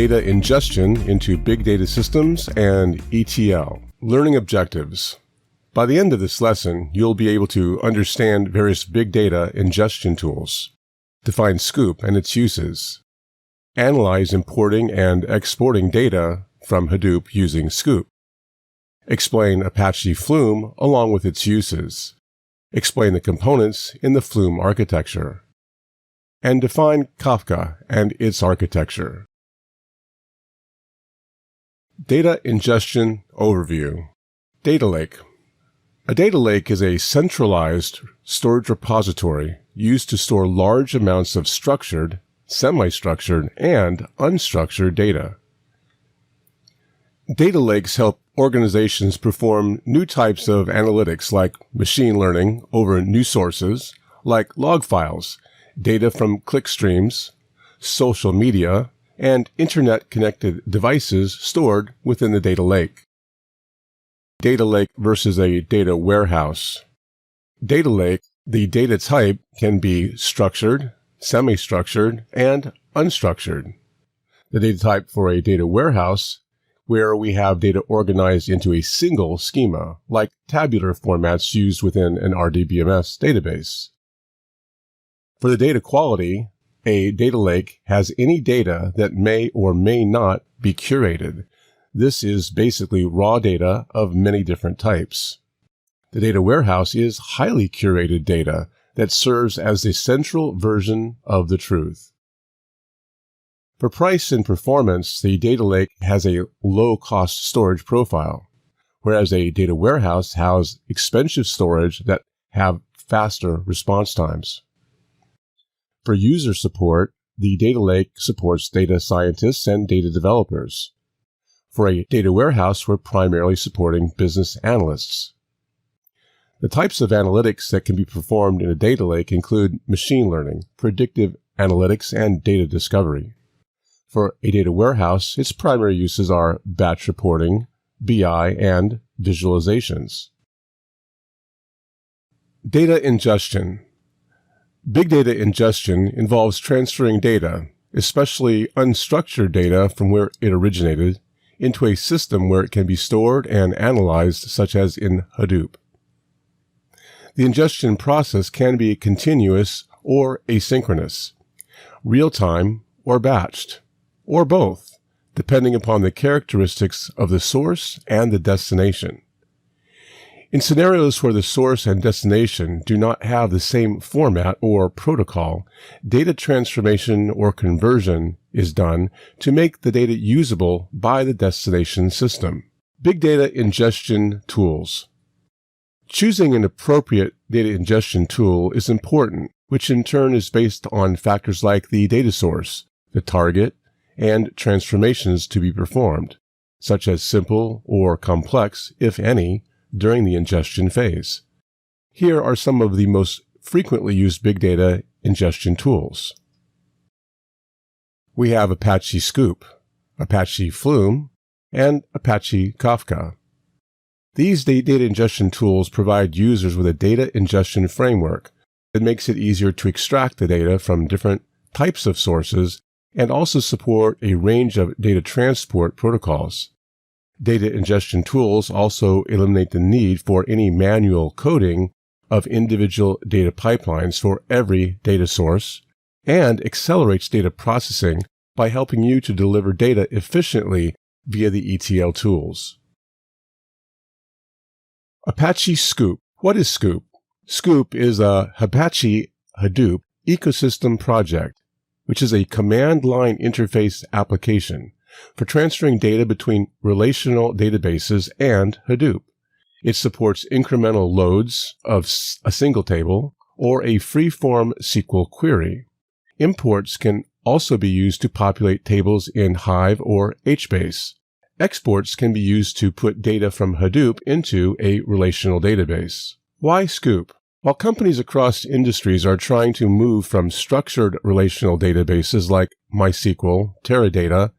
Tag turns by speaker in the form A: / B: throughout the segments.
A: data ingestion into big data systems and ETL. Learning objectives. By the end of this lesson, you'll be able to understand various big data ingestion tools, define Sqoop and its uses, analyze importing and exporting data from Hadoop using Sqoop, explain Apache Flume along with its uses, explain the components in the Flume architecture, and define Kafka and its architecture. Data ingestion overview. Data lake. A data lake is a centralized storage repository used to store large amounts of structured, semi-structured, and unstructured data. Data lakes help organizations perform new types of analytics like machine learning over new sources, like log files, data from clickstreams, social media, and internet-connected devices stored within the data lake. Data lake versus a data warehouse. Data lake, the data type can be structured, semi-structured, and unstructured. The data type for a data warehouse, where we have data organized into a single schema, like tabular formats used within an RDBMS database. For the data quality, a data lake has any data that may or may not be curated. This is basically raw data of many different types. The data warehouse is highly curated data that serves as the central version of the truth. For price and performance, the data lake has a low-cost storage profile, whereas a data warehouse has expensive storage that have faster response times. For user support, the data lake supports data scientists and data developers. For a data warehouse, we're primarily supporting business analysts. The types of analytics that can be performed in a data lake include machine learning, predictive analytics, and data discovery. For a data warehouse, its primary uses are batch reporting, BI, and visualizations. Data ingestion. Big data ingestion involves transferring data, especially unstructured data from where it originated, into a system where it can be stored and analyzed, such as in Hadoop. The ingestion process can be continuous or asynchronous, real-time or batched, or both, depending upon the characteristics of the source and the destination. In scenarios where the source and destination do not have the same format or protocol, data transformation or conversion is done to make the data usable by the destination system. Big data ingestion tools. Choosing an appropriate data ingestion tool is important, which in turn is based on factors like the data source, the target, and transformations to be performed, such as simple or complex, if any, during the ingestion phase. Here are some of the most frequently used big data ingestion tools. We have Apache Sqoop, Apache Flume, and Apache Kafka. These data ingestion tools provide users with a data ingestion framework that makes it easier to extract the data from different types of sources and also support a range of data transport protocols. Data ingestion tools also eliminate the need for any manual coding of individual data pipelines for every data source and accelerates data processing by helping you to deliver data efficiently via the ETL tools. Apache Sqoop. What is Sqoop? Sqoop is a Apache Hadoop ecosystem project, which is a command line interface application for transferring data between relational databases and Hadoop. It supports incremental loads of a single table or a free-form SQL query. Imports can also be used to populate tables in Hive or HBase. Exports can be used to put data from Hadoop into a relational database. Why Sqoop? While companies across industries are trying to move from structured relational databases like MySQL, Teradata,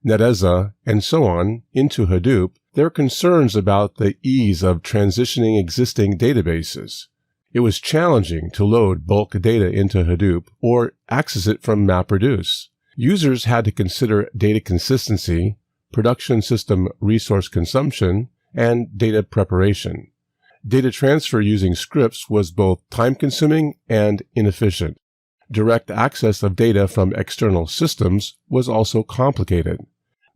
A: Netezza, and so on into Hadoop, there are concerns about the ease of transitioning existing databases. It was challenging to load bulk data into Hadoop or access it from MapReduce. Users had to consider data consistency, production system resource consumption, and data preparation. Data transfer using scripts was both time-consuming and inefficient. Direct access of data from external systems was also complicated.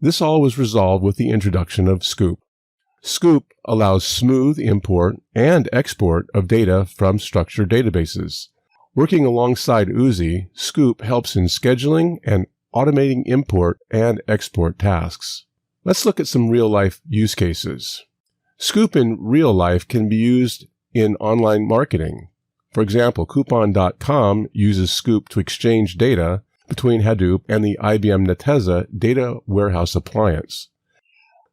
A: This all was resolved with the introduction of Sqoop. Sqoop allows smooth import and export of data from structured databases. Working alongside Uzi, Sqoop helps in scheduling and automating import and export tasks. Let's look at some real-life use cases. Sqoop in real life can be used in online marketing. For example, Coupon.com uses Sqoop to exchange data between Hadoop and the IBM Netezza data warehouse appliance.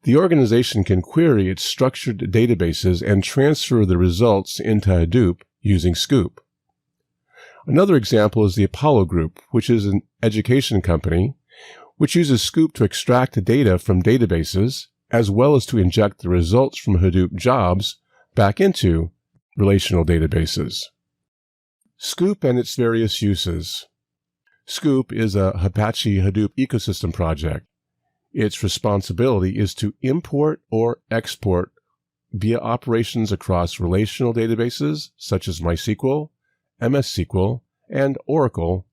A: The organization can query its structured databases and transfer the results into Hadoop using Sqoop. Another example is the Apollo Group, which is an education company, which uses Sqoop to extract data from databases, as well as to inject the results from Hadoop jobs back into relational databases. Sqoop and its various uses. Sqoop is a Apache Hadoop ecosystem project. Its responsibility is to import or export via operations across relational databases such as MySQL, MS SQL, and Oracle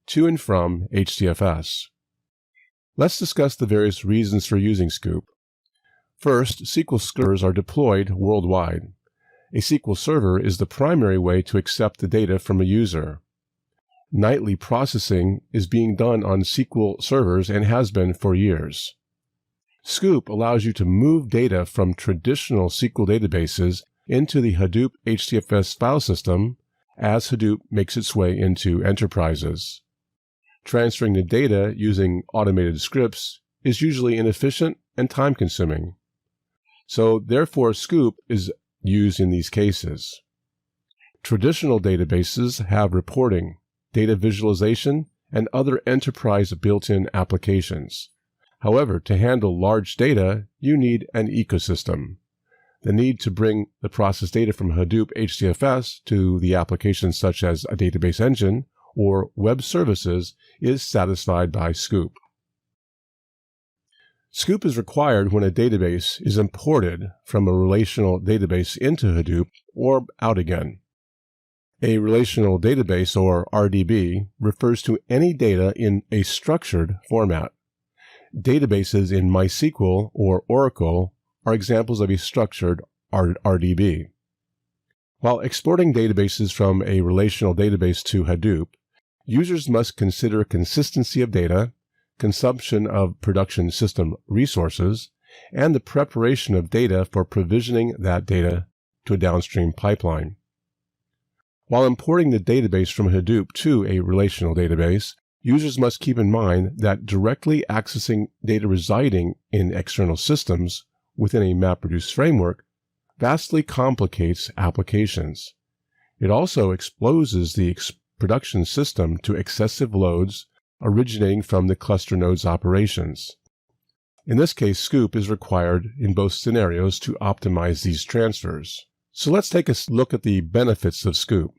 A: to and from HDFS. Let's discuss the various reasons for using Sqoop. First, SQL servers are deployed worldwide. A SQL server is the primary way to accept the data from a user. Nightly processing is being done on SQL servers and has been for years. Sqoop allows you to move data from traditional SQL databases into the Hadoop HDFS file system as Hadoop makes its way into enterprises. Transferring the data using automated scripts is usually inefficient and time-consuming. So, therefore, Sqoop is used in these cases. Traditional databases have reporting, data visualization, and other enterprise built-in applications. However, to handle large data, you need an ecosystem. The need to bring the process data from Hadoop HDFS to the applications such as a database engine or web services is satisfied by Sqoop. Sqoop is required when a database is imported from a relational database into Hadoop or out again. A relational database, or RDB, refers to any data in a structured format. Databases in MySQL or Oracle are examples of a structured RDB. While exporting databases from a relational database to Hadoop, users must consider consistency of data, consumption of production system resources, and the preparation of data for provisioning that data to a downstream pipeline. While importing the database from Hadoop to a relational database, users must keep in mind that directly accessing data residing in external systems within a MapReduce framework vastly complicates applications. It also exposes the production system to excessive loads originating from the cluster node's operations. In this case, Sqoop is required in both scenarios to optimize these transfers. So let's take a look at the benefits of Sqoop.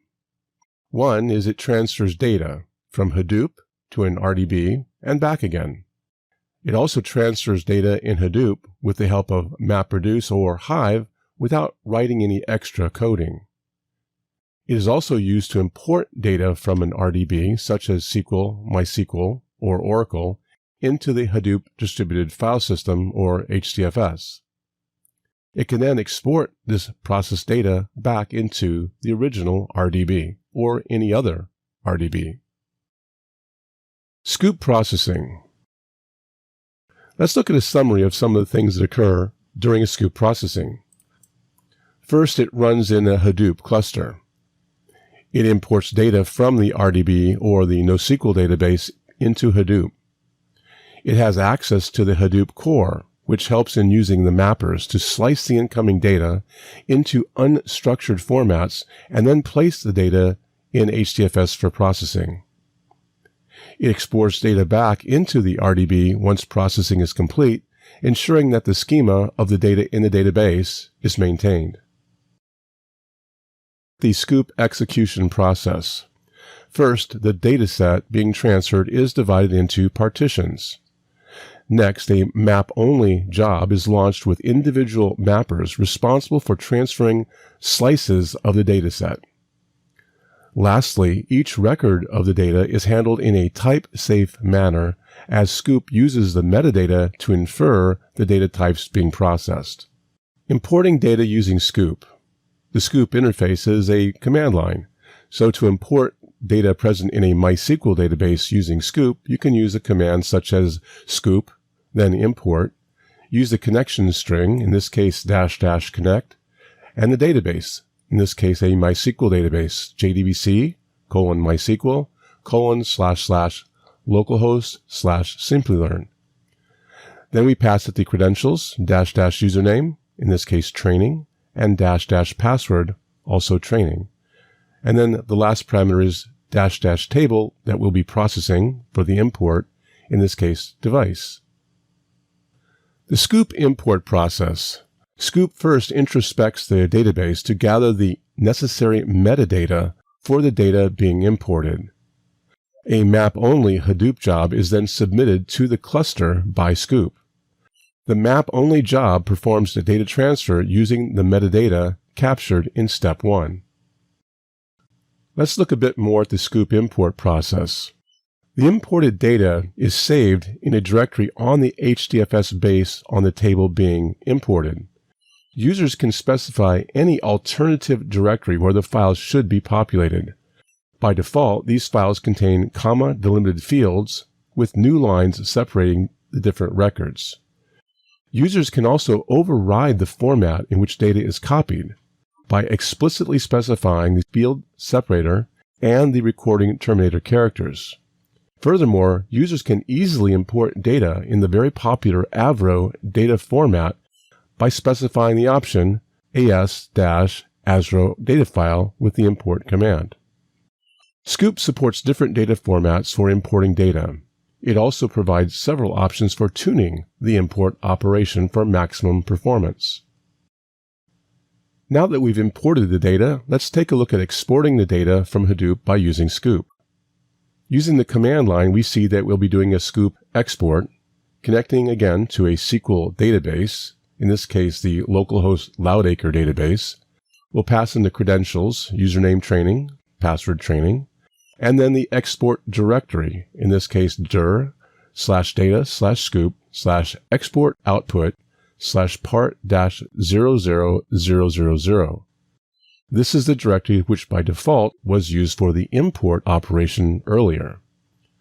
A: One is it transfers data from Hadoop to an RDB and back again. It also transfers data in Hadoop with the help of MapReduce or Hive without writing any extra coding. It is also used to import data from an RDB, such as SQL, MySQL, or Oracle, into the Hadoop Distributed File System, or HDFS. It can then export this processed data back into the original RDB, or any other RDB. Sqoop Processing. Let's look at a summary of some of the things that occur during a Sqoop processing. First, it runs in a Hadoop cluster. It imports data from the RDB or the NoSQL database into Hadoop. It has access to the Hadoop core, which helps in using the mappers to slice the incoming data into unstructured formats and then place the data in HDFS for processing. It exports data back into the RDB once processing is complete, ensuring that the schema of the data in the database is maintained. The Sqoop execution process. First, the dataset being transferred is divided into partitions. Next, a map-only job is launched with individual mappers responsible for transferring slices of the dataset. Lastly, each record of the data is handled in a type-safe manner as Sqoop uses the metadata to infer the data types being processed. Importing data using Sqoop. The Sqoop interface is a command line, so to import data present in a MySQL database using Sqoop, you can use a command such as Sqoop, then import, use the connection string, in this case -- connect, and the database, in this case a MySQL database, JDBC, :MySQL, //localhost / simplilearn. Then we pass it the credentials, -- username, in this case training, and -- password, also training. And then the last parameter is -- table that we'll be processing for the import, in this case device. The Sqoop import process. Sqoop first introspects the database to gather the necessary metadata for the data being imported. A map-only Hadoop job is then submitted to the cluster by Sqoop. The map-only job performs the data transfer using the metadata captured in step 1. Let's look a bit more at the Sqoop import process. The imported data is saved in a directory on the HDFS base on the table being imported. Users can specify any alternative directory where the files should be populated. By default, these files contain comma-delimited fields with new lines separating the different records. Users can also override the format in which data is copied by explicitly specifying the field separator and the recording terminator characters. Furthermore, users can easily import data in the very popular Avro data format by specifying the option as-asro data file with the import command. Sqoop supports different data formats for importing data. It also provides several options for tuning the import operation for maximum performance. Now that we've imported the data, let's take a look at exporting the data from Hadoop by using Sqoop. Using the command line, we see that we'll be doing a Sqoop export, connecting again to a SQL database, in this case the localhost Loudacre database. We'll pass in the credentials, username training, password training, and then the export directory, in this case dir /data/sqoop /export output /part-00000. This is the directory which by default was used for the import operation earlier.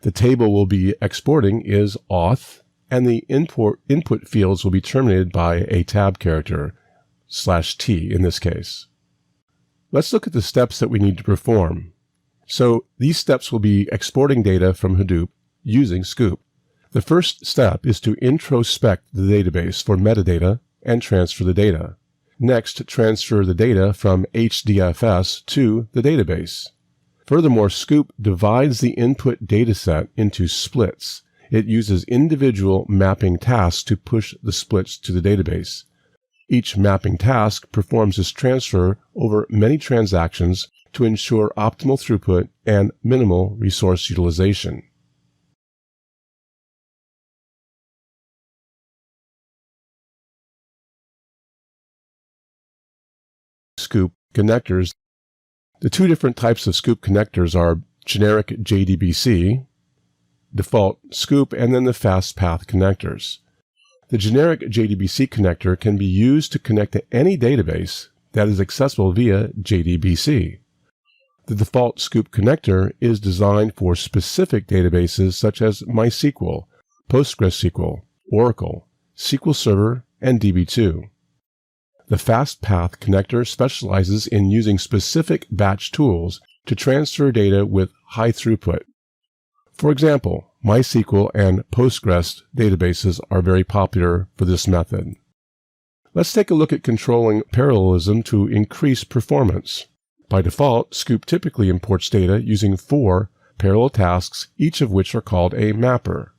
A: The table we'll be exporting is auth, and the input fields will be terminated by a tab character, /t in this case. Let's look at the steps that we need to perform. So these steps will be exporting data from Hadoop using Sqoop. The first step is to introspect the database for metadata and transfer the data. Next, transfer the data from HDFS to the database. Furthermore, Sqoop divides the input dataset into splits. It uses individual mapping tasks to push the splits to the database. Each mapping task performs this transfer over many transactions to ensure optimal throughput and minimal resource utilization. Sqoop connectors. The two different types of Sqoop connectors are generic JDBC, default Sqoop, and then the fast path connectors. The generic JDBC connector can be used to connect to any database that is accessible via JDBC. The default Sqoop connector is designed for specific databases such as MySQL, PostgreSQL, Oracle, SQL Server, and DB2. The FastPath connector specializes in using specific batch tools to transfer data with high throughput. For example, MySQL and Postgres databases are very popular for this method. Let's take a look at controlling parallelism to increase performance. By default, Sqoop typically imports data using 4 parallel tasks, each of which are called a mapper.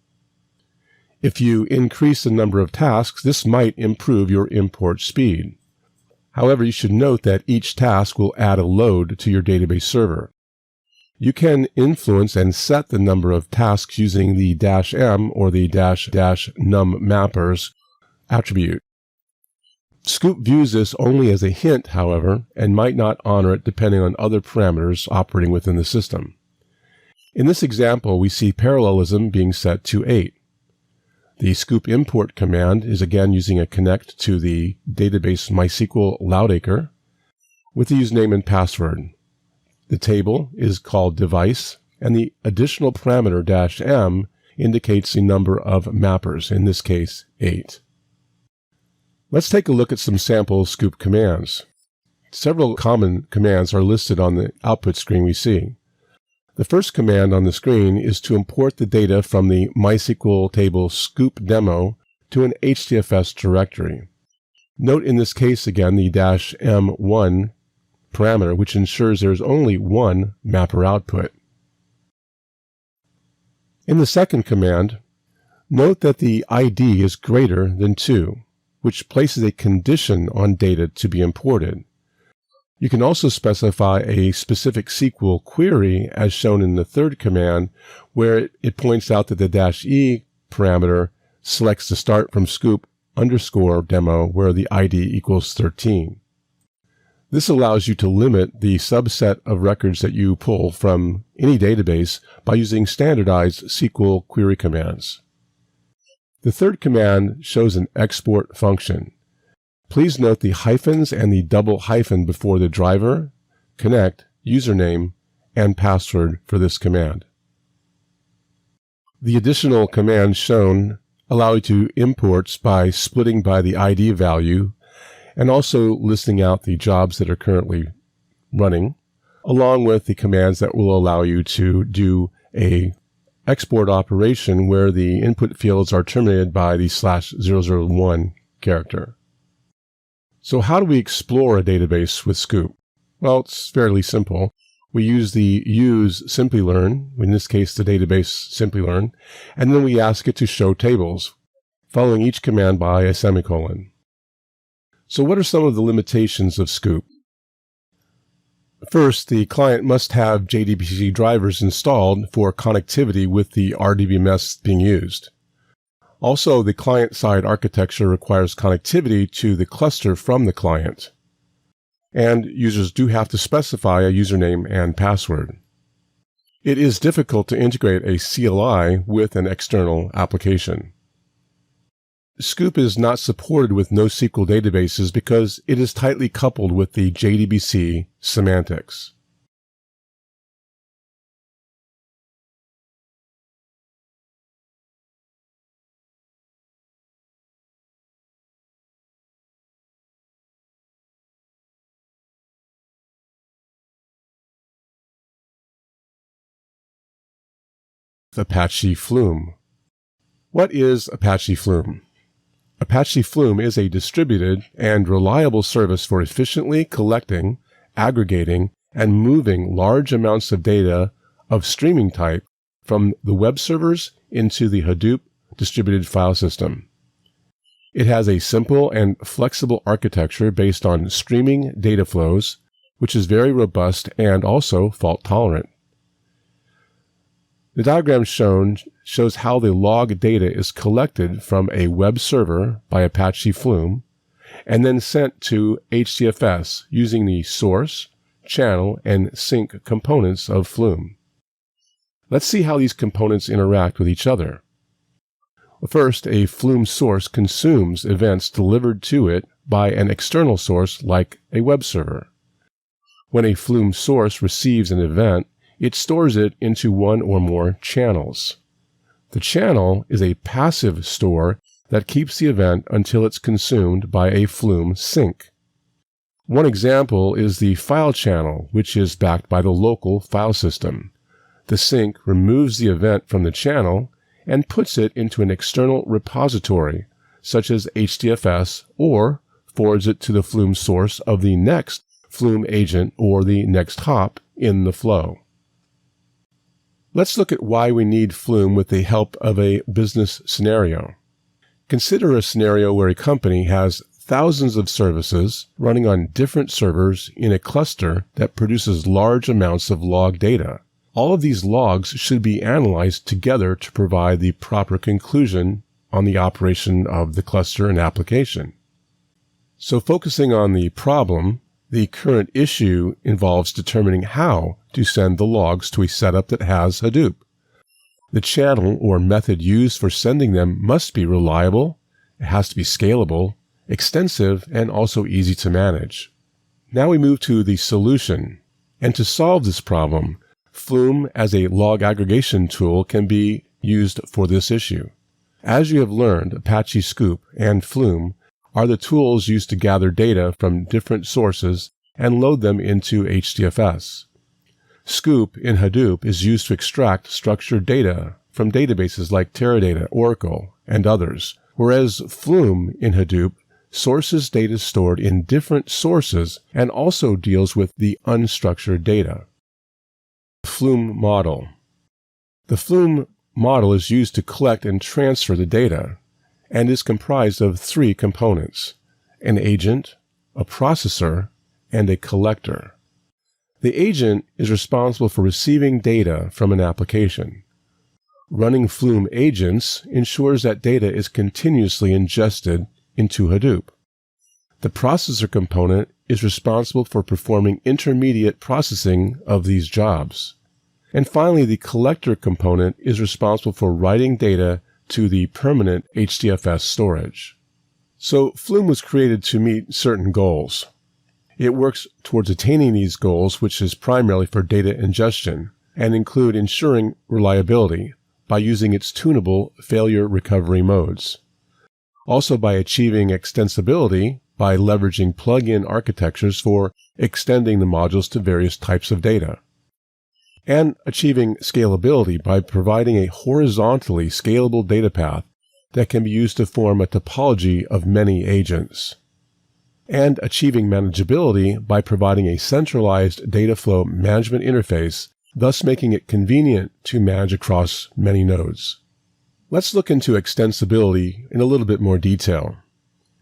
A: If you increase the number of tasks, this might improve your import speed. However, you should note that each task will add a load to your database server. You can influence and set the number of tasks using the -m or the -num mappers attribute. Sqoop views this only as a hint, however, and might not honor it depending on other parameters operating within the system. In this example, we see parallelism being set to 8. The Sqoop import command is again using a connect to the database MySQL Loudacre with the username and password. The table is called device, and the additional parameter -m indicates the number of mappers, in this case 8. Let's take a look at some sample Sqoop commands. Several common commands are listed on the output screen we see. The first command on the screen is to import the data from the MySQL table Sqoop demo to an HDFS directory. Note in this case again the -m1 parameter, which ensures there is only one mapper output. In the second command, note that the ID is greater than 2, which places a condition on data to be imported. You can also specify a specific SQL query as shown in the third command, where it points out that the -e parameter selects the start from Sqoop_demo where the ID equals 13. This allows you to limit the subset of records that you pull from any database by using standardized SQL query commands. The third command shows an export function. Please note the hyphens and the double hyphen before the driver, connect, username, and password for this command. The additional commands shown allow you to import by splitting by the ID value and also listing out the jobs that are currently running, along with the commands that will allow you to do a export operation where the input fields are terminated by the /001 character. So how do we explore a database with Sqoop? Well, it's fairly simple. We use the use simplylearn, in this case the database simplylearn, and then we ask it to show tables, following each command by a semicolon. So what are some of the limitations of Sqoop? First, the client must have JDBC drivers installed for connectivity with the RDBMS being used. Also, the client-side architecture requires connectivity to the cluster from the client. And users do have to specify a username and password. It is difficult to integrate a CLI with an external application. Sqoop is not supported with NoSQL databases because it is tightly coupled with the JDBC semantics. Apache Flume. What is Apache Flume? Apache Flume is a distributed and reliable service for efficiently collecting, aggregating, and moving large amounts of data of streaming type from the web servers into the Hadoop distributed file system. It has a simple and flexible architecture based on streaming data flows, which is very robust and also fault-tolerant. The diagram shown shows how the log data is collected from a web server by Apache Flume and then sent to HDFS using the source, channel, and sink components of Flume. Let's see how these components interact with each other. First, a Flume source consumes events delivered to it by an external source like a web server. When a Flume source receives an event, it stores it into one or more channels. The channel is a passive store that keeps the event until it's consumed by a Flume sink. One example is the file channel, which is backed by the local file system. The sink removes the event from the channel and puts it into an external repository, such as HDFS, or forwards it to the Flume source of the next Flume agent or the next hop in the flow. Let's look at why we need Flume with the help of a business scenario. Consider a scenario where a company has thousands of services running on different servers in a cluster that produces large amounts of log data, All of these logs should be analyzed together to provide the proper conclusion on the operation of the cluster and application. So focusing on the problem, the current issue involves determining how to send the logs to a setup that has Hadoop. The channel or method used for sending them must be reliable, it has to be scalable, extensive, and also easy to manage. Now we move to the solution. And to solve this problem, Flume as a log aggregation tool can be used for this issue. As you have learned, Apache Sqoop and Flume are the tools used to gather data from different sources and load them into HDFS. Sqoop in Hadoop is used to extract structured data from databases like Teradata, Oracle, and others, whereas Flume in Hadoop sources data stored in different sources and also deals with the unstructured data. Flume Model. The Flume Model is used to collect and transfer the data and is comprised of three components: an agent, a processor, and a collector. The agent is responsible for receiving data from an application. Running Flume agents ensures that data is continuously ingested into Hadoop. The processor component is responsible for performing intermediate processing of these jobs. And finally, the collector component is responsible for writing data to the permanent HDFS storage. So Flume was created to meet certain goals. It works towards attaining these goals, which is primarily for data ingestion, and include ensuring reliability by using its tunable failure recovery modes. Also by achieving extensibility by leveraging plug-in architectures for extending the modules to various types of data. And achieving scalability by providing a horizontally scalable data path that can be used to form a topology of many agents. And achieving manageability by providing a centralized data flow management interface, thus making it convenient to manage across many nodes. Let's look into extensibility in a little bit more detail.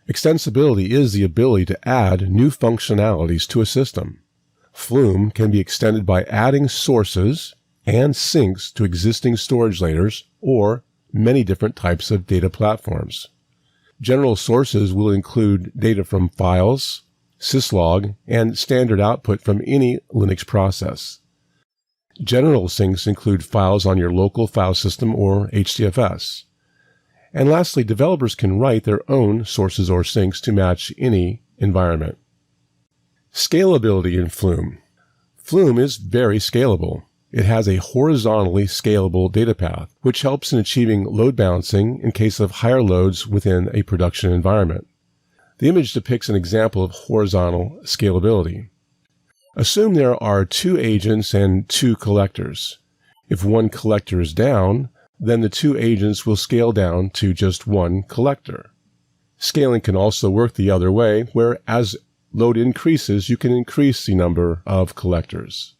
A: Extensibility is the ability to add new functionalities to a system. Flume can be extended by adding sources and sinks to existing storage layers or many different types of data platforms. General sources will include data from files, syslog, and standard output from any Linux process. General sinks include files on your local file system or HDFS. And lastly, developers can write their own sources or sinks to match any environment. Scalability in Flume. Flume is very scalable. It has a horizontally scalable data path, which helps in achieving load balancing in case of higher loads within a production environment. The image depicts an example of horizontal scalability. Assume there are two agents and two collectors. If one collector is down, then the two agents will scale down to just one collector. Scaling can also work the other way, where as load increases, you can increase the number of collectors.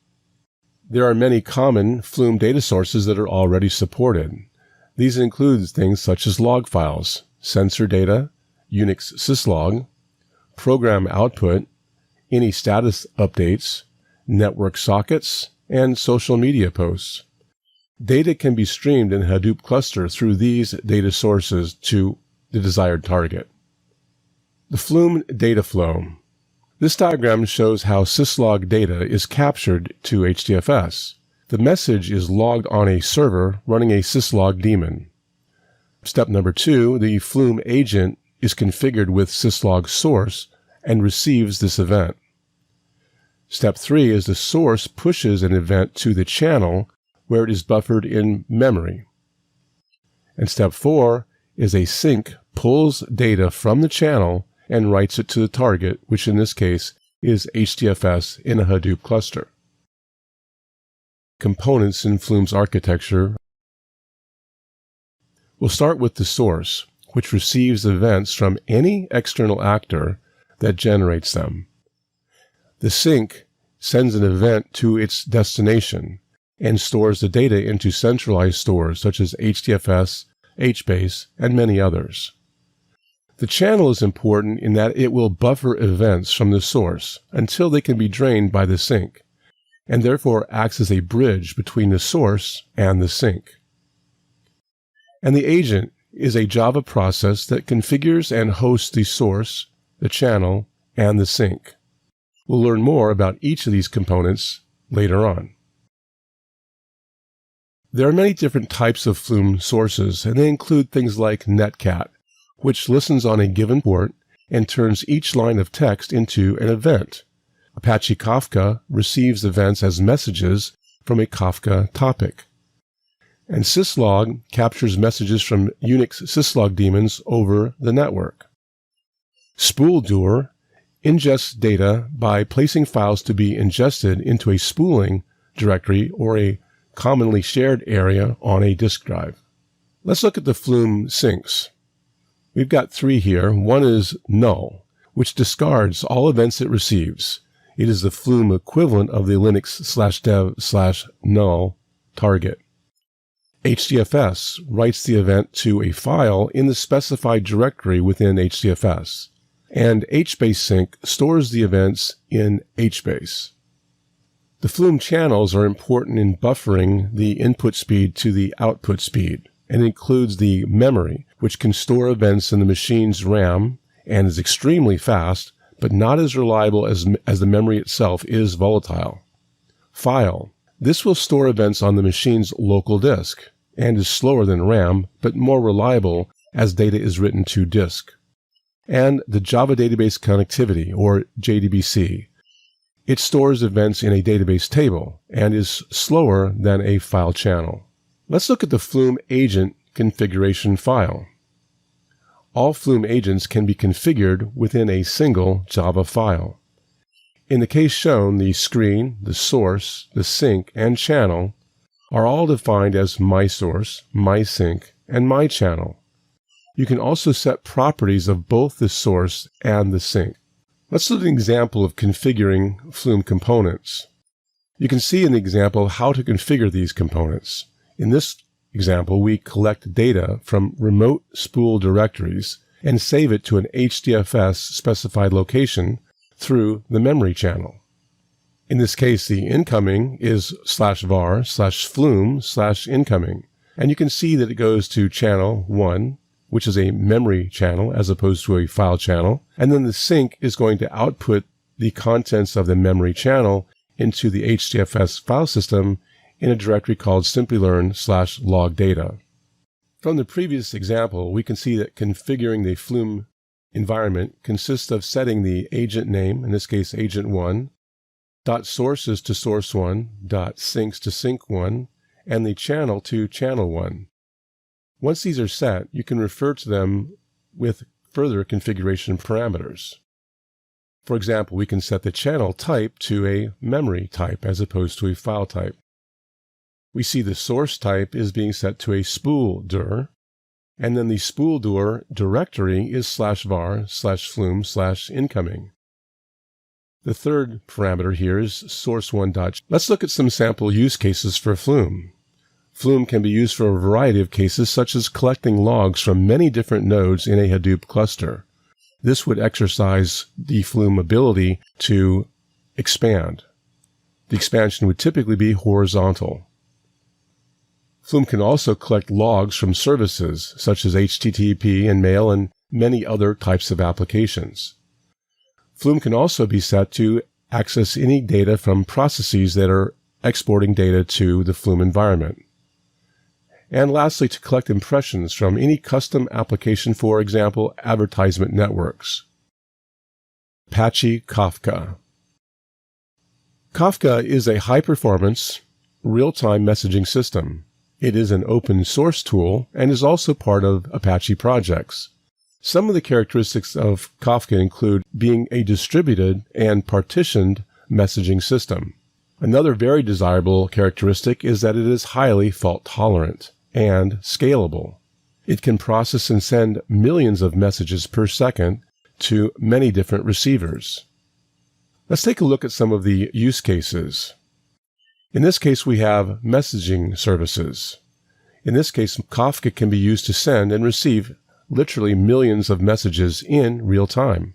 A: There are many common Flume data sources that are already supported. These include things such as log files, sensor data, Unix syslog, program output, any status updates, network sockets, and social media posts. Data can be streamed in Hadoop cluster through these data sources to the desired target. The Flume data flow. This diagram shows how syslog data is captured to HDFS. The message is logged on a server running a syslog daemon. Step number 2, the Flume agent is configured with syslog source and receives this event. Step 3 is the source pushes an event to the channel where it is buffered in memory. And step 4 is a sink pulls data from the channel and writes it to the target, which in this case is HDFS in a Hadoop cluster. Components in Flume's architecture. We'll start with the source, which receives events from any external actor that generates them. The sink sends an event to its destination and stores the data into centralized stores such as HDFS, HBase, and many others. The channel is important in that it will buffer events from the source until they can be drained by the sink. and therefore acts as a bridge between the source and the sink. And the agent is a Java process that configures and hosts the source, the channel, and the sink. We'll learn more about each of these components later on. There are many different types of Flume sources, and they include things like netcat, which listens on a given port and turns each line of text into an event. Apache Kafka receives events as messages from a Kafka topic. And syslog captures messages from Unix syslog daemons over the network. Spooldoer ingests data by placing files to be ingested into a spooling directory or a commonly shared area on a disk drive. Let's look at the Flume sinks. We've got three here. One is null, which discards all events it receives. It is the Flume equivalent of the Linux/dev/null target. HDFS writes the event to a file in the specified directory within HDFS, and HBase sync stores the events in HBase. The Flume channels are important in buffering the input speed to the output speed, and includes the memory, which can store events in the machine's RAM and is extremely fast, but not as reliable as the memory itself is volatile. File. This will store events on the machine's local disk, and is slower than RAM, but more reliable as data is written to disk. And the Java Database Connectivity, or JDBC. It stores events in a database table, and is slower than a file channel. Let's look at the Flume agent configuration file. All Flume agents can be configured within a single Java file. In the case shown, the screen, the source, the sink, and channel are all defined as my source, my sink, and my channel. You can also set properties of both the source and the sink. Let's look at an example of configuring Flume components. You can see in the example how to configure these components. In this example, we collect data from remote spool directories and save it to an HDFS specified location through the memory channel. In this case, the incoming is /var/flume/incoming, and you can see that it goes to channel 1, which is a memory channel as opposed to a file channel, and then the sink is going to output the contents of the memory channel into the HDFS file system in a directory called simplylearn/logdata. From the previous example, we can see that configuring the Flume environment consists of setting the agent name, in this case agent 1, .sources to source 1, .sinks to sink 1, and the channel to channel 1. Once these are set, you can refer to them with further configuration parameters. For example, we can set the channel type to a memory type as opposed to a file type. We see the source type is being set to a spooldoer, and then the spooldoer directory is /var/flume/incoming. The third parameter here is source1. Let's look at some sample use cases for Flume. Flume can be used for a variety of cases, such as collecting logs from many different nodes in a Hadoop cluster. This would exercise the Flume ability to expand. The expansion would typically be horizontal. Flume can also collect logs from services, such as HTTP and mail and many other types of applications. Flume can also be set to access any data from processes that are exporting data to the Flume environment. And lastly, to collect impressions from any custom application, for example, advertisement networks. Apache Kafka. Kafka is a high-performance, real-time messaging system. It is an open source tool and is also part of Apache projects. Some of the characteristics of Kafka include being a distributed and partitioned messaging system. Another very desirable characteristic is that it is highly fault-tolerant and scalable. It can process and send millions of messages per second to many different receivers. Let's take a look at some of the use cases. In this case, we have messaging services. In this case, Kafka can be used to send and receive literally millions of messages in real time.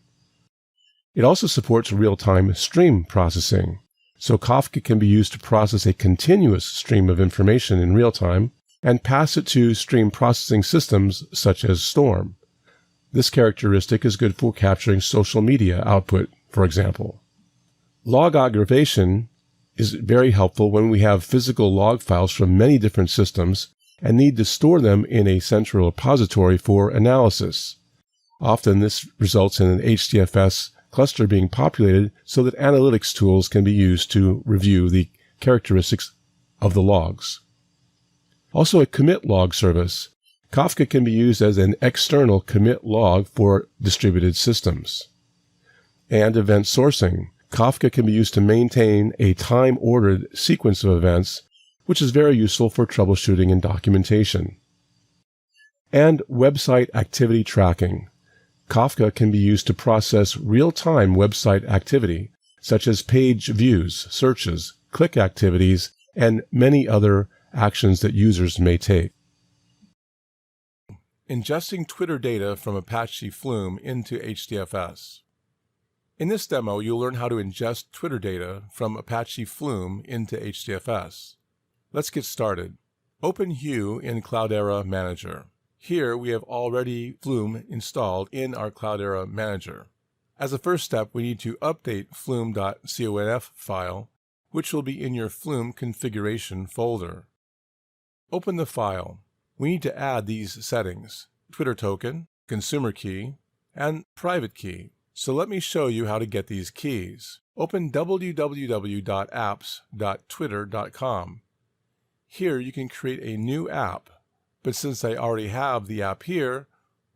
A: It also supports real-time stream processing. So Kafka can be used to process a continuous stream of information in real time and pass it to stream processing systems such as Storm. This characteristic is good for capturing social media output, for example. Log aggregation is very helpful when we have physical log files from many different systems and need to store them in a central repository for analysis. Often this results in an HDFS cluster being populated so that analytics tools can be used to review the characteristics of the logs. Also, a commit log service. Kafka can be used as an external commit log for distributed systems. And event sourcing. Kafka can be used to maintain a time-ordered sequence of events, which is very useful for troubleshooting and documentation. And website activity tracking. Kafka can be used to process real-time website activity, such as page views, searches, click activities, and many other actions that users may take. Ingesting Twitter data from Apache Flume into HDFS. In this demo, you'll learn how to ingest Twitter data from Apache Flume into HDFS. Let's get started. Open Hue in Cloudera Manager. Here we have already Flume installed in our Cloudera Manager. As a first step, we need to update flume.conf file, which will be in your Flume configuration folder. Open the file. We need to add these settings: Twitter token, consumer key, and private key. So let me show you how to get these keys. Open www.apps.twitter.com. Here you can create a new app. But since I already have the app here,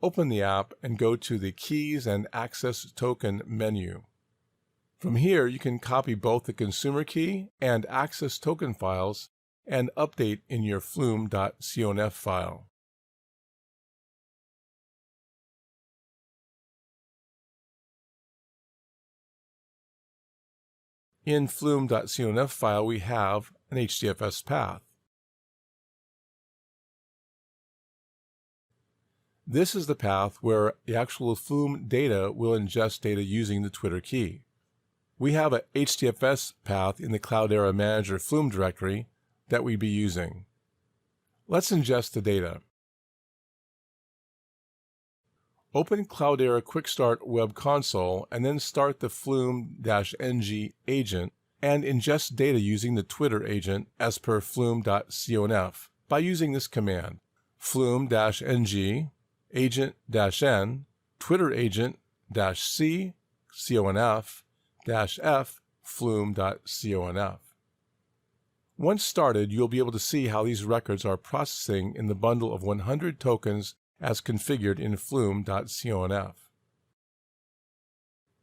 A: open the app and go to the Keys and Access Token menu. From here, you can copy both the consumer key and access token files and update in your flume.conf file. In flume.conf file, we have an HDFS path. This is the path where the actual Flume data will ingest data using the Twitter key. We have a HDFS path in the Cloudera Manager Flume directory that we'd be using. Let's ingest the data. Open Cloudera Quick Start Web Console and then start the flume-ng agent and ingest data using the Twitter agent as per flume.conf by using this command: flume-ng agent-n, Twitter agent-c, conf-f, flume.conf. Once started, you'll be able to see how these records are processing in the bundle of 100 tokens as configured in flume.conf.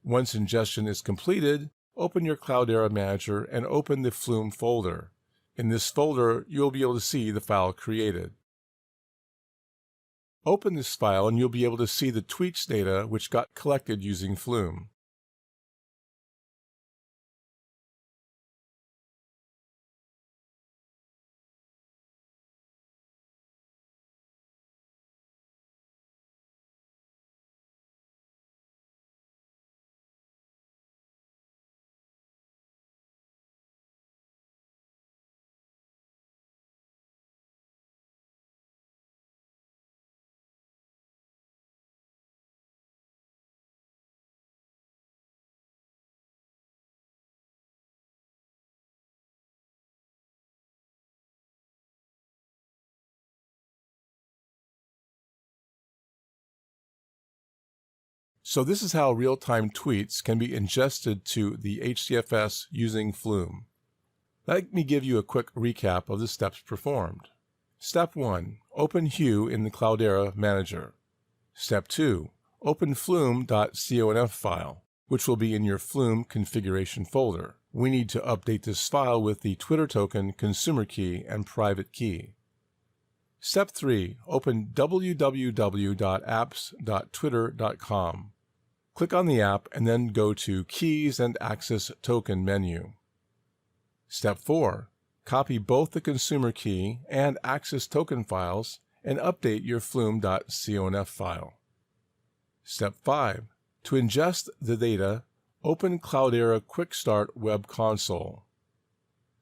A: Once ingestion is completed, open your Cloudera Manager and open the Flume folder. In this folder, you'll be able to see the file created. Open this file and you'll be able to see the tweets data which got collected using Flume. So this is how real-time tweets can be ingested to the HDFS using Flume. Let me give you a quick recap of the steps performed. Step 1. Open Hue in the Cloudera Manager. Step 2. Open flume.conf file, which will be in your Flume configuration folder. We need to update this file with the Twitter token, consumer key, and private key. Step 3. Open www.apps.twitter.com. Click on the app and then go to Keys and Access Token menu. Step 4. Copy both the consumer key and access token files and update your flume.conf file. Step 5. To ingest the data, open Cloudera Quick Start Web Console.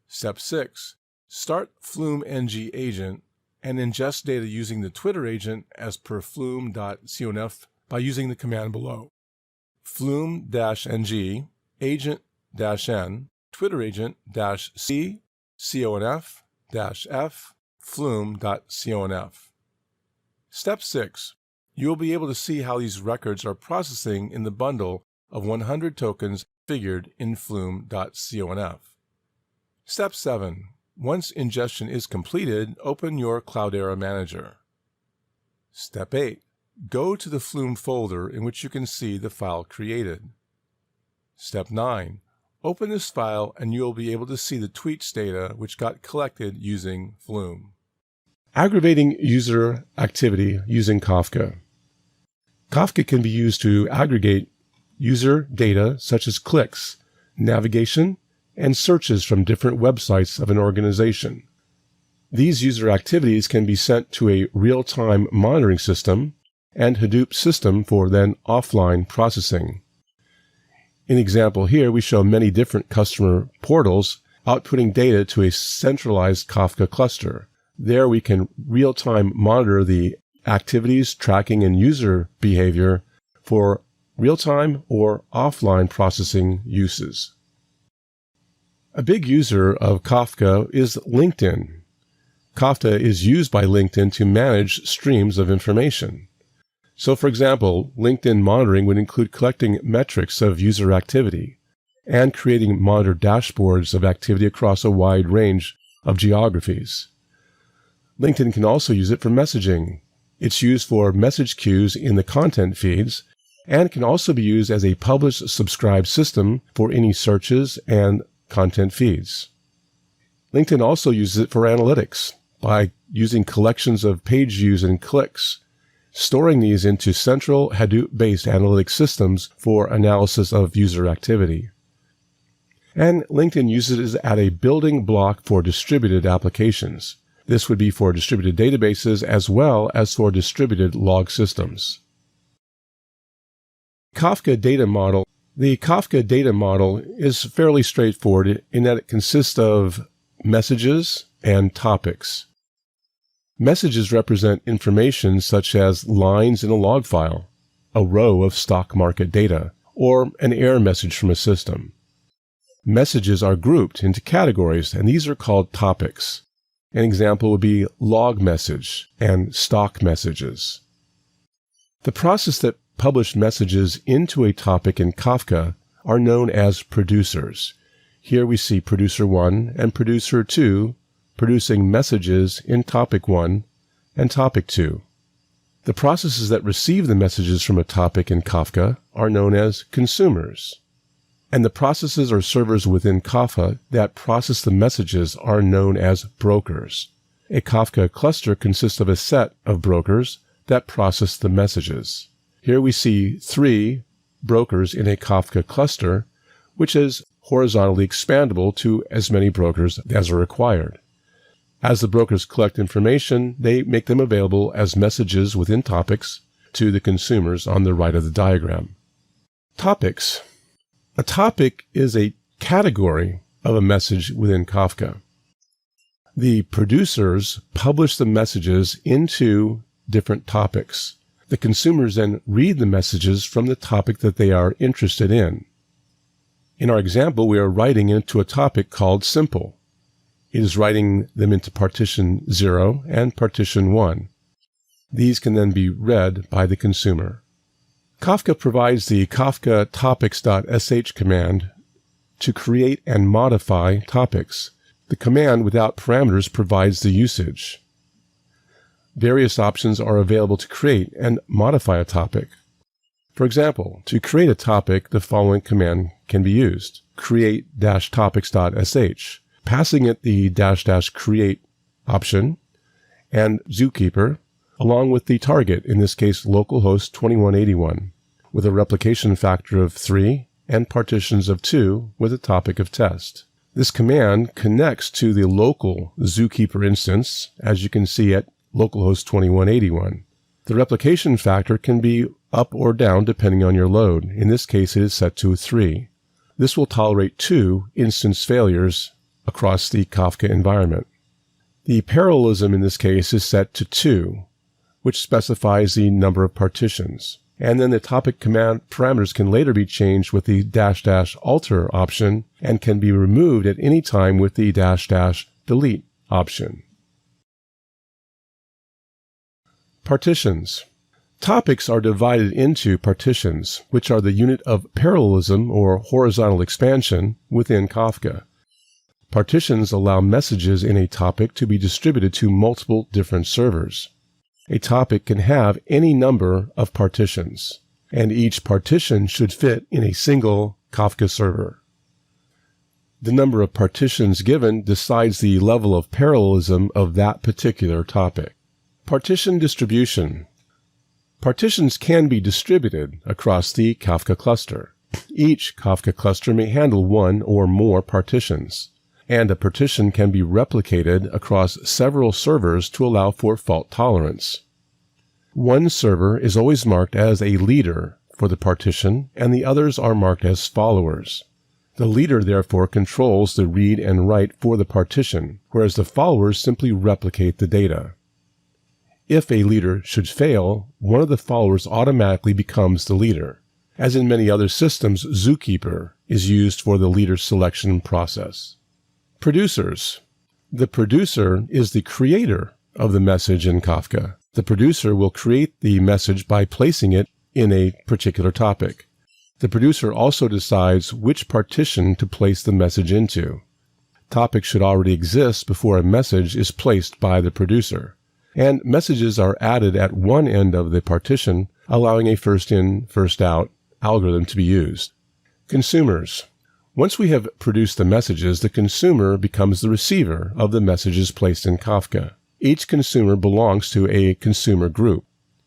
A: Step 6. Start Flume ng agent and ingest data using the Twitter agent as per flume.conf by using the command below. Flume-ng agent-n Twitter agent-c conf-f flume.conf. Step 6. You will be able to see how these records are processing in the bundle of 100 tokens figured in flume.conf. Step 7. Once ingestion is completed, open your Cloudera Manager. Step 8. Go to the Flume folder in which you can see the file created. Step 9. Open this file and you will be able to see the tweets data which got collected using Flume. Aggregating user activity using Kafka. Kafka can be used to aggregate user data such as clicks, navigation, and searches from different websites of an organization. These user activities can be sent to a real-time monitoring system and Hadoop system for then offline processing. In the example here, we show many different customer portals outputting data to a centralized Kafka cluster. There we can real-time monitor the activities, tracking, and user behavior for real-time or offline processing uses. A big user of Kafka is LinkedIn. Kafka is used by LinkedIn to manage streams of information. So, for example, LinkedIn monitoring would include collecting metrics of user activity and creating monitor dashboards of activity across a wide range of geographies. LinkedIn can also use it for messaging. It's used for message queues in the content feeds and can also be used as a publish-subscribe system for any searches and content feeds. LinkedIn also uses it for analytics by using collections of page views and clicks, storing these into central Hadoop-based analytics systems for analysis of user activity. And LinkedIn uses it as a building block for distributed applications. This would be for distributed databases as well as for distributed log systems. Kafka data model. The Kafka data model is fairly straightforward in that it consists of messages and topics. Messages represent information such as lines in a log file, a row of stock market data, or an error message from a system. Messages are grouped into categories, and these are called topics. An example would be log message and stock messages. The process that published messages into a topic in Kafka are known as producers. Here we see producer 1 and producer 2 producing messages in topic 1 and topic 2. The processes that receive the messages from a topic in Kafka are known as consumers. And the processes or servers within Kafka that process the messages are known as brokers. A Kafka cluster consists of a set of brokers that process the messages. Here we see 3 brokers in a Kafka cluster, which is horizontally expandable to as many brokers as are required. As the brokers collect information, they make them available as messages within topics to the consumers on the right of the diagram. Topics. A topic is a category of a message within Kafka. The producers publish the messages into different topics. The consumers then read the messages from the topic that they are interested in. In our example, we are writing into a topic called simple. It is writing them into partition 0 and partition 1. These can then be read by the consumer. Kafka provides the Kafka topics.sh command to create and modify topics. The command without parameters provides the usage. Various options are available to create and modify a topic. For example, to create a topic, the following command can be used. Create-topics.sh, passing it the --create option and zookeeper, along with the target, in this case localhost 2181, with a replication factor of 3 and partitions of 2 with a topic of test. This command connects to the local zookeeper instance, as you can see at localhost 2181. The replication factor can be up or down depending on your load. In this case, it is set to 3. This will tolerate 2 instance failures across the Kafka environment. The parallelism in this case is set to 2, which specifies the number of partitions. And then the topic command parameters can later be changed with the -- alter option and can be removed at any time with the -- delete option. Partitions. Topics are divided into partitions, which are the unit of parallelism or horizontal expansion within Kafka. Partitions allow messages in a topic to be distributed to multiple different servers. A topic can have any number of partitions, and each partition should fit in a single Kafka server. The number of partitions given decides the level of parallelism of that particular topic. Partition distribution. Partitions can be distributed across the Kafka cluster. Each Kafka cluster may handle one or more partitions, and a partition can be replicated across several servers to allow for fault tolerance. One server is always marked as a leader for the partition, and the others are marked as followers. The leader therefore controls the read and write for the partition, whereas the followers simply replicate the data. If a leader should fail, one of the followers automatically becomes the leader. As in many other systems, Zookeeper is used for the leader selection process. Producers. The producer is the creator of the message in Kafka. The producer will create the message by placing it in a particular topic. The producer also decides which partition to place the message into. Topics should already exist before a message is placed by the producer, and messages are added at one end of the partition, allowing a first-in, first-out algorithm to be used. Consumers. Once we have produced the messages, the consumer becomes the receiver of the messages placed in Kafka. Each consumer belongs to a consumer group.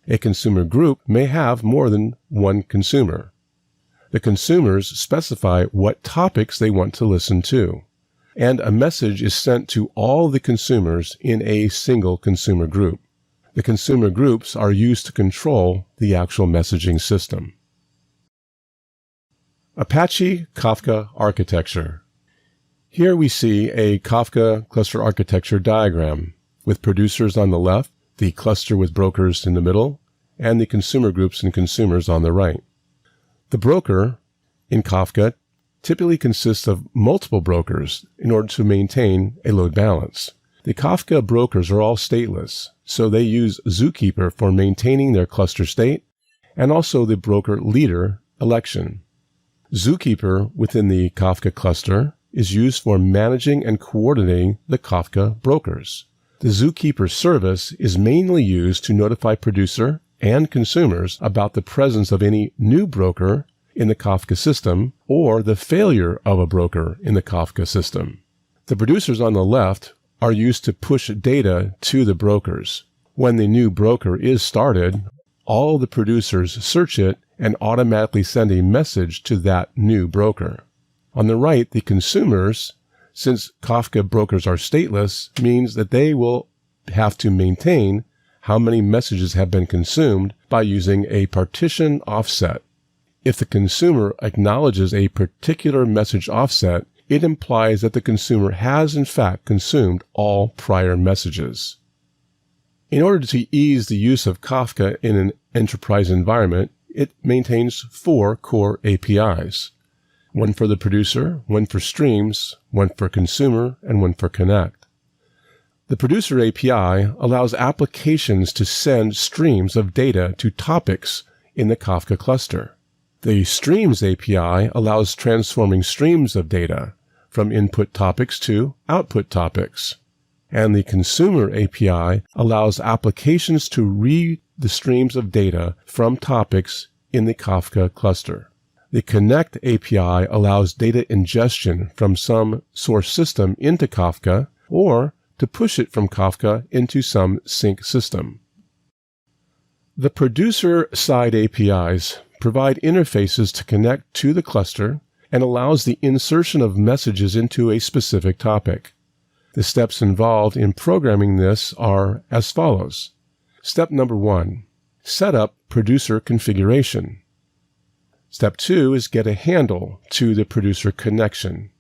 A: A consumer group may have more than one consumer. The consumers specify what topics they want to listen to, and a message is sent to all the consumers in a single consumer group. The consumer groups are used to control the actual messaging system. Apache Kafka architecture. Here we see a Kafka cluster architecture diagram with producers on the left, the cluster with brokers in the middle, and the consumer groups and consumers on the right. The broker in Kafka typically consists of multiple brokers in order to maintain a load balance. The Kafka brokers are all stateless, so they use Zookeeper for maintaining their cluster state and also the broker leader election. Zookeeper within the Kafka cluster is used for managing and coordinating the Kafka brokers. The Zookeeper service is mainly used to notify producer and consumers about the presence of any new broker in the Kafka system or the failure of a broker in the Kafka system. The producers on the left are used to push data to the brokers. When the new broker is started, all the producers search it and automatically send a message to that new broker. On the right, the consumers, since Kafka brokers are stateless, means that they will have to maintain how many messages have been consumed by using a partition offset. If the consumer acknowledges a particular message offset, it implies that the consumer has in fact consumed all prior messages. In order to ease the use of Kafka in an enterprise environment, it maintains 4 core APIs. One for the producer, one for streams, one for consumer, and one for connect. The producer API allows applications to send streams of data to topics in the Kafka cluster. The streams API allows transforming streams of data from input topics to output topics. And the consumer API allows applications to read the streams of data from topics in the Kafka cluster. The Connect API allows data ingestion from some source system into Kafka or to push it from Kafka into some sync system. The producer side APIs provide interfaces to connect to the cluster and allows the insertion of messages into a specific topic. The steps involved in programming this are as follows. Step number 1, set up producer configuration. Step 2 is get a handle to the producer connection.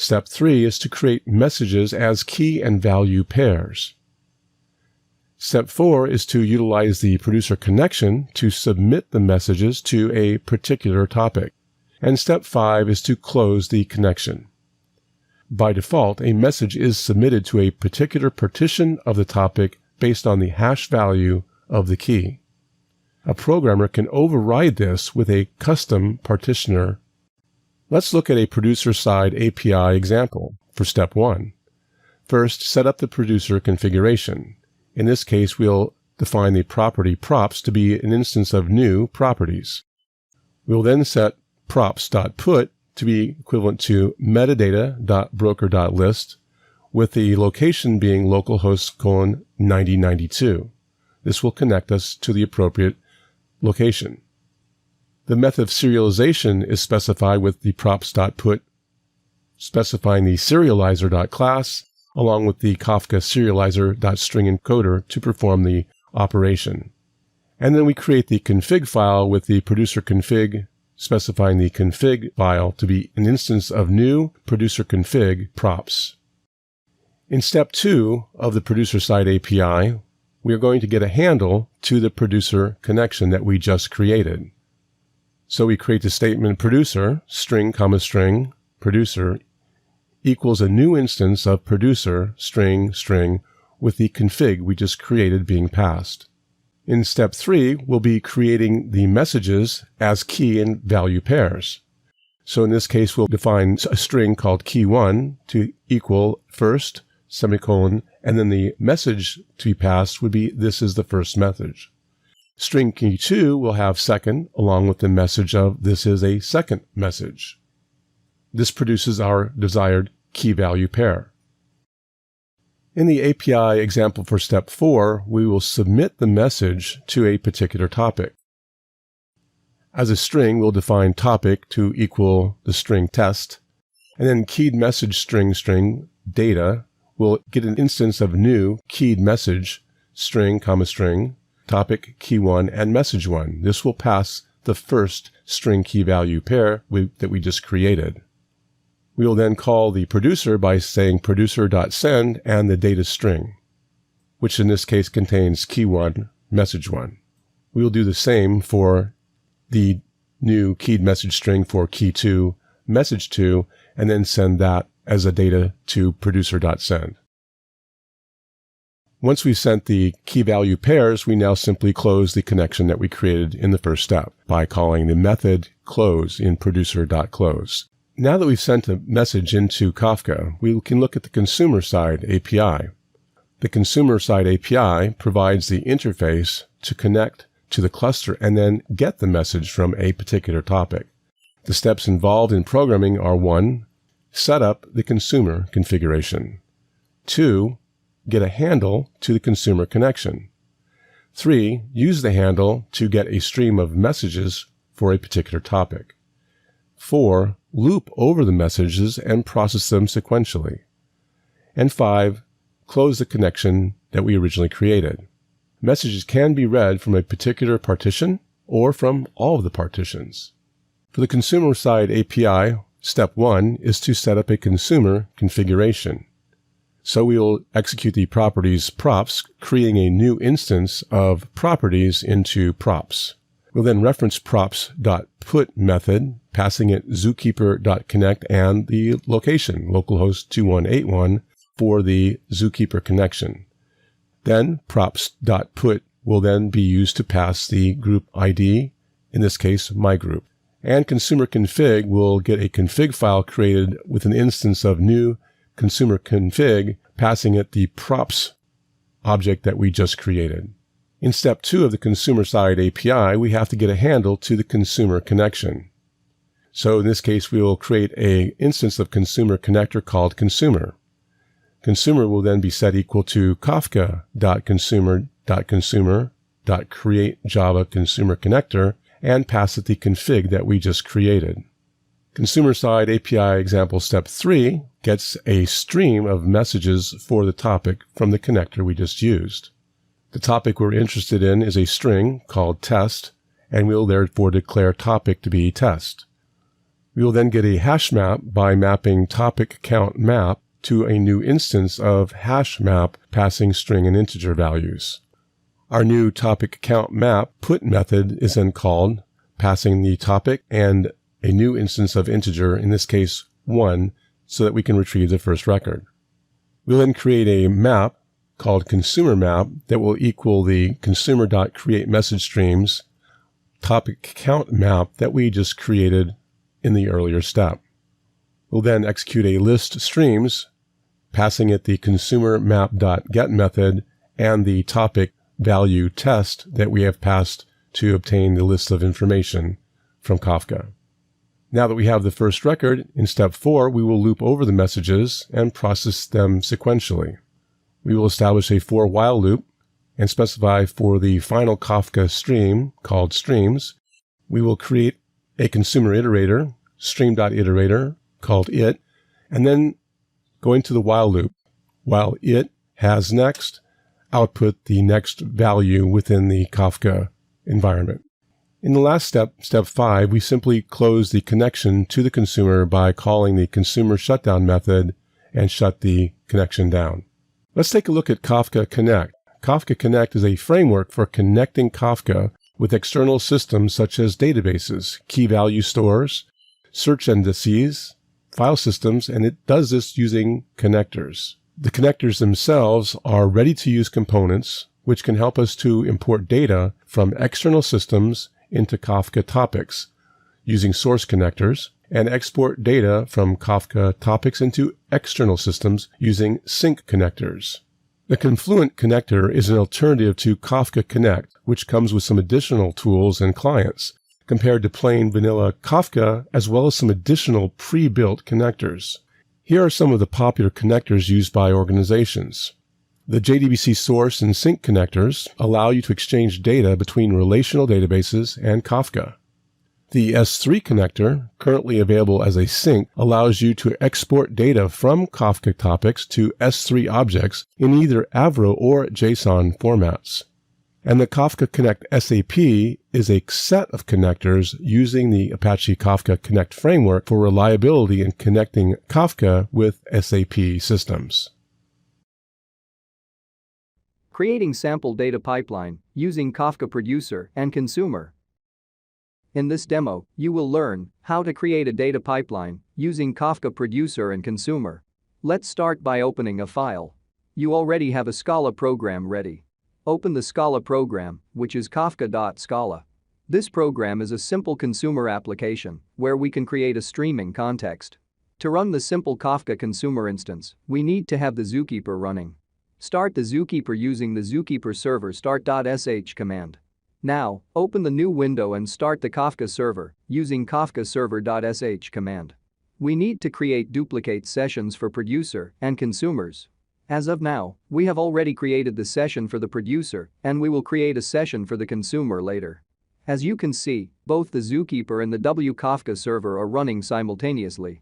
A: Step 3 is to create messages as key and value pairs. Step 4 is to utilize the producer connection to submit the messages to a particular topic. And step 5 is to close the connection. By default, a message is submitted to a particular partition of the topic based on the hash value of the key. A programmer can override this with a custom partitioner. Let's look at a producer-side API example for step 1. First, set up the producer configuration. In this case, we'll define the property props to be an instance of new properties. We'll then set props.put to be equivalent to metadata.broker.list, with the location being localhost 9092. This will connect us to the appropriate location. The method of serialization is specified with the props.put, specifying the serializer.class, along with the Kafka serializer.string encoder to perform the operation. And then we create the config file with the producer config, specifying the config file to be an instance of new producer config props. In step 2 of the producer-side API, we are going to get a handle to the producer connection that we just created. So we create the statement producer, string, producer, equals a new instance of producer, string, with the config we just created being passed. In step 3, we'll be creating the messages as key and value pairs. So in this case, we'll define a string called key1 to equal first, semicolon, and then the message to be passed would be this is the first message. String key2 will have second, along with the message of this is a second message. This produces our desired key value pair. In the API example for step 4, we will submit the message to a particular topic. As a string, we'll define topic to equal the string test, and then keyed message string data will get an instance of new keyed message string, topic key1 and message1. This will pass the first string key value pair that we just created. We will then call the producer by saying producer.send and the data string, which in this case contains key1, message1. We will do the same for the new keyed message string for key2, message2, and then send that as a data to producer.send. Once we've sent the key value pairs, we now simply close the connection that we created in the first step by calling the method close in producer.close. Now that we've sent a message into Kafka, we can look at the consumer-side API. The consumer-side API provides the interface to connect to the cluster and then get the message from a particular topic. The steps involved in programming are 1. Set up the consumer configuration. 2. Get a handle to the consumer connection. 3. Use the handle to get a stream of messages for a particular topic. 4. Loop over the messages and process them sequentially. And 5. Close the connection that we originally created. Messages can be read from a particular partition or from all of the partitions. For the consumer-side API, step 1 is to set up a consumer configuration. So we will execute the properties props, creating a new instance of properties into props. We'll then reference props.put method, passing it zookeeper.connect and the location, localhost 2181, for the zookeeper connection. Then props.put will then be used to pass the group ID, in this case, my group. And consumer config will get a config file created with an instance of new consumer config, passing it the props object that we just created. In step 2 of the consumer-side API, we have to get a handle to the consumer connection. So in this case, we will create an instance of consumer connector called consumer. Consumer will then be set equal to kafka.consumer.consumer.create Java consumer connector and pass it the config that we just created. Consumer-side API example step 3 gets a stream of messages for the topic from the connector we just used. The topic we're interested in is a string called test, and we'll therefore declare topic to be test. We will then get a hash map by mapping topic count map to a new instance of hash map passing string and integer values. Our new topic count map put method is then called, passing the topic and a new instance of integer, in this case 1, so that we can retrieve the first record. We'll then create a map called consumer map that will equal the consumer.createMessageStreams topic count map that we just created in the earlier step. We'll then execute a list streams, passing it the consumer map.get method and the topic value test that we have passed to obtain the list of information from Kafka. Now that we have the first record, in step 4, we will loop over the messages and process them sequentially. We will establish a for while loop and specify for the final Kafka stream, called streams, we will create a consumer iterator, stream.iterator, called it, and then go into the while loop. While it has next, output the next value within the Kafka environment. In the last step, step 5, we simply close the connection to the consumer by calling the consumer shutdown method and shut the connection down. Let's take a look at Kafka Connect. Kafka Connect is a framework for connecting Kafka with external systems such as databases, key value stores, search indices, file systems, and it does this using connectors. The connectors themselves are ready-to-use components which can help us to import data from external systems into Kafka topics using source connectors and export data from Kafka topics into external systems using sink connectors. The Confluent connector is an alternative to Kafka Connect, which comes with some additional tools and clients compared to plain vanilla Kafka, as well as some additional pre-built connectors. Here are some of the popular connectors used by organizations. The JDBC source and sink connectors allow you to exchange data between relational databases and Kafka. The S3 connector, currently available as a sink, allows you to export data from Kafka topics to S3 objects in either Avro or JSON formats. And the Kafka Connect SAP is a set of connectors using the Apache Kafka Connect framework for reliability in connecting Kafka with SAP systems.
B: Creating sample data pipeline using Kafka Producer and Consumer. In this demo, you will learn how to create a data pipeline using Kafka Producer and Consumer. Let's start by opening a file. You already have a Scala program ready. Open the Scala program, which is kafka.scala. This program is a simple consumer application where we can create a streaming context. To run the simple Kafka consumer instance, we need to have the Zookeeper running. Start the Zookeeper using the Zookeeper server start.sh command. Now, open the new window and start the Kafka server using Kafka server.sh command. We need to create duplicate sessions for producer and consumers. As of now, we have already created the session for the producer and we will create a session for the consumer later. As you can see, both the Zookeeper and the Kafka server are running simultaneously.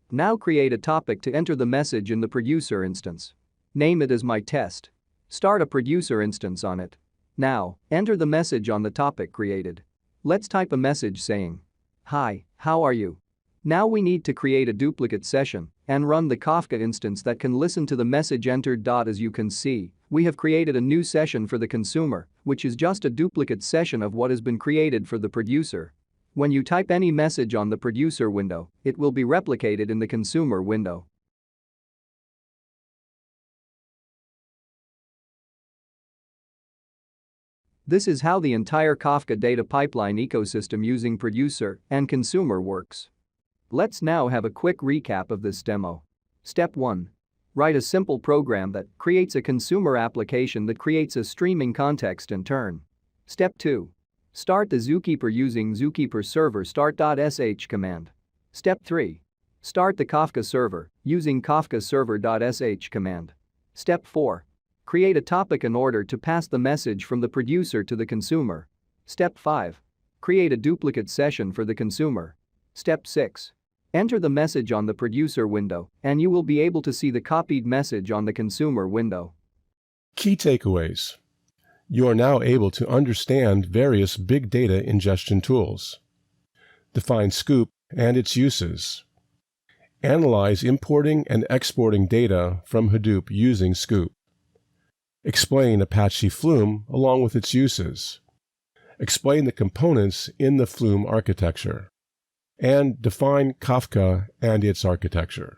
B: Now create a topic to enter the message in the producer instance. Name it as my test. Start a producer instance on it. Now, enter the message on the topic created. Let's type a message saying, "Hi, how are you?" Now we need to create a duplicate session and run the Kafka instance that can listen to the message entered. As you can see, we have created a new session for the consumer, which is just a duplicate session of what has been created for the producer. When you type any message on the producer window, it will be replicated in the consumer window. This is how the entire Kafka data pipeline ecosystem using producer and consumer works. Let's now have a quick recap of this demo. Step 1. Write a simple program that creates a consumer application that creates a streaming context in turn. Step 2. Start the Zookeeper using Zookeeper server start.sh command. Step 3. Start the Kafka server using Kafka server.sh command. Step 4. Create a topic in order to pass the message from the producer to the consumer. Step 5. Create a duplicate session for the consumer. Step 6. Enter the message on the producer window and you will be able to see the copied message on the consumer window.
A: Key takeaways. You are now able to understand various big data ingestion tools. Define Sqoop and its uses. Analyze importing and exporting data from Hadoop using Sqoop. Explain Apache Flume along with its uses. Explain the components in the Flume architecture. And define Kafka and its architecture.